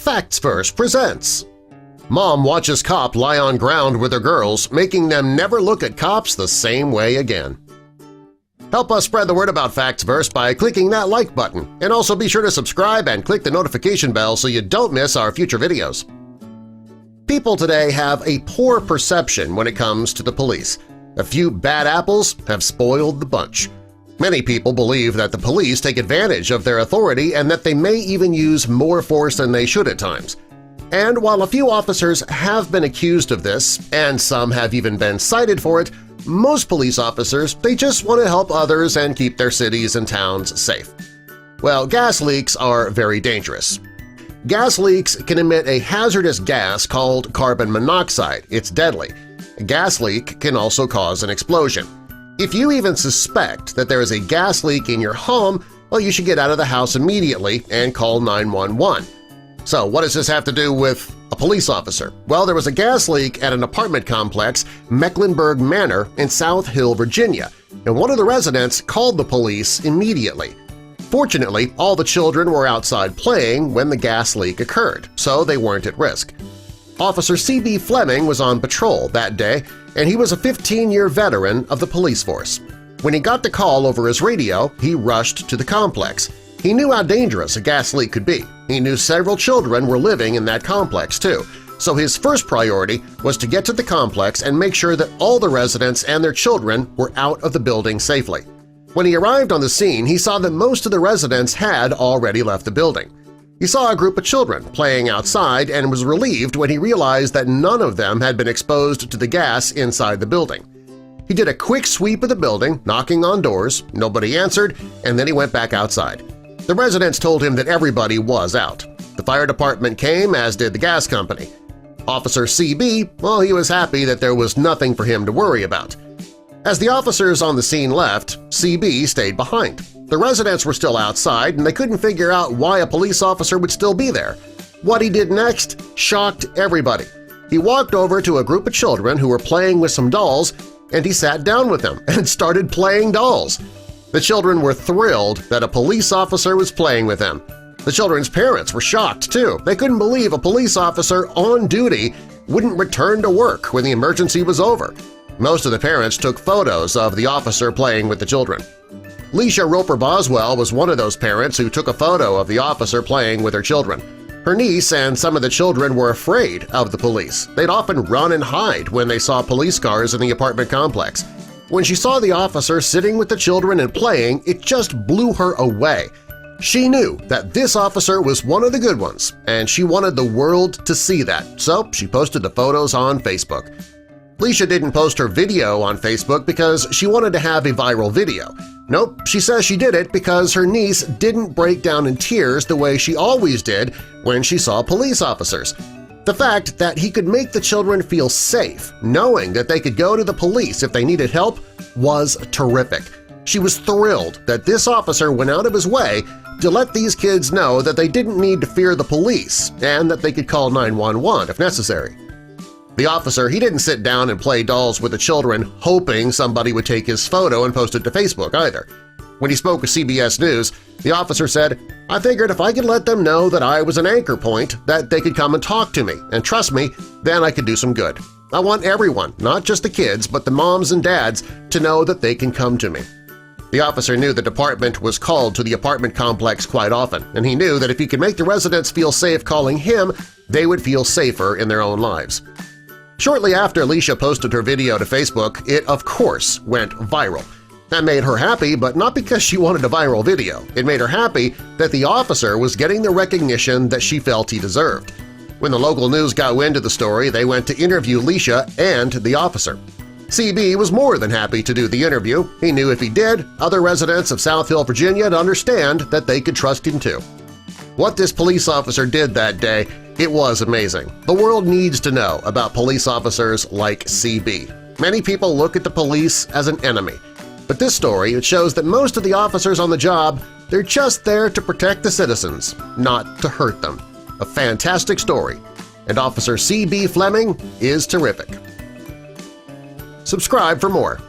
Facts First presents. Mom watches cop lie on ground with her girls, making them never look at cops the same way again. Help us spread the word about Facts First by clicking that like button, and also be sure to subscribe and click the notification bell so you don't miss our future videos. People today have a poor perception when it comes to the police. A few bad apples have spoiled the bunch. Many people believe that the police take advantage of their authority and that they may even use more force than they should at times. And while a few officers have been accused of this, and some have even been cited for it, most police officers, they just want to help others and keep their cities and towns safe. Well, gas leaks are very dangerous. Gas leaks can emit a hazardous gas called carbon monoxide. It's deadly. A gas leak can also cause an explosion. If you even suspect that there is a gas leak in your home, well, you should get out of the house immediately and call 911. So what does this have to do with a police officer? Well, there was a gas leak at an apartment complex, Mecklenburg Manor in South Hill, Virginia, and one of the residents called the police immediately. Fortunately, all the children were outside playing when the gas leak occurred, so they weren't at risk. Officer C.B. Fleming was on patrol that day, and he was a 15-year veteran of the police force. When he got the call over his radio, he rushed to the complex. He knew how dangerous a gas leak could be. He knew several children were living in that complex, too, so his first priority was to get to the complex and make sure that all the residents and their children were out of the building safely. When he arrived on the scene, he saw that most of the residents had already left the building. He saw a group of children playing outside and was relieved when he realized that none of them had been exposed to the gas inside the building. He did a quick sweep of the building, knocking on doors, nobody answered, and then he went back outside. The residents told him that everybody was out. The fire department came, as did the gas company. Officer C.B., well, he was happy that there was nothing for him to worry about. As the officers on the scene left, C.B. stayed behind. The residents were still outside and they couldn't figure out why a police officer would still be there. What he did next shocked everybody. He walked over to a group of children who were playing with some dolls and he sat down with them and started playing dolls. The children were thrilled that a police officer was playing with them. The children's parents were shocked, too. They couldn't believe a police officer on duty wouldn't return to work when the emergency was over. Most of the parents took photos of the officer playing with the children. Leisha Roper Boswell was one of those parents who took a photo of the officer playing with her children. Her niece and some of the children were afraid of the police. They'd often run and hide when they saw police cars in the apartment complex. When she saw the officer sitting with the children and playing, it just blew her away. She knew that this officer was one of the good ones, and she wanted the world to see that, so she posted the photos on Facebook. Leisha didn't post her video on Facebook because she wanted to have a viral video. Nope, she says she did it because her niece didn't break down in tears the way she always did when she saw police officers. The fact that he could make the children feel safe, knowing that they could go to the police if they needed help, was terrific. She was thrilled that this officer went out of his way to let these kids know that they didn't need to fear the police and that they could call 911 if necessary. The officer, he didn't sit down and play dolls with the children hoping somebody would take his photo and post it to Facebook either. When he spoke with CBS News, the officer said, "I figured if I could let them know that I was an anchor point, that they could come and talk to me, and trust me, then I could do some good. I want everyone, not just the kids, but the moms and dads, to know that they can come to me." The officer knew the department was called to the apartment complex quite often, and he knew that if he could make the residents feel safe calling him, they would feel safer in their own lives. Shortly after Leisha posted her video to Facebook, it of course went viral. That made her happy, but not because she wanted a viral video. It made her happy that the officer was getting the recognition that she felt he deserved. When the local news got wind of the story, they went to interview Leisha and the officer. CB was more than happy to do the interview. He knew if he did, other residents of South Hill, Virginia would understand that they could trust him too. What this police officer did that day, it was amazing. The world needs to know about police officers like CB. Many people look at the police as an enemy, but this story it shows that most of the officers on the job, they're just there to protect the citizens, not to hurt them. A fantastic story, and Officer C.B. Fleming is terrific. Subscribe for more.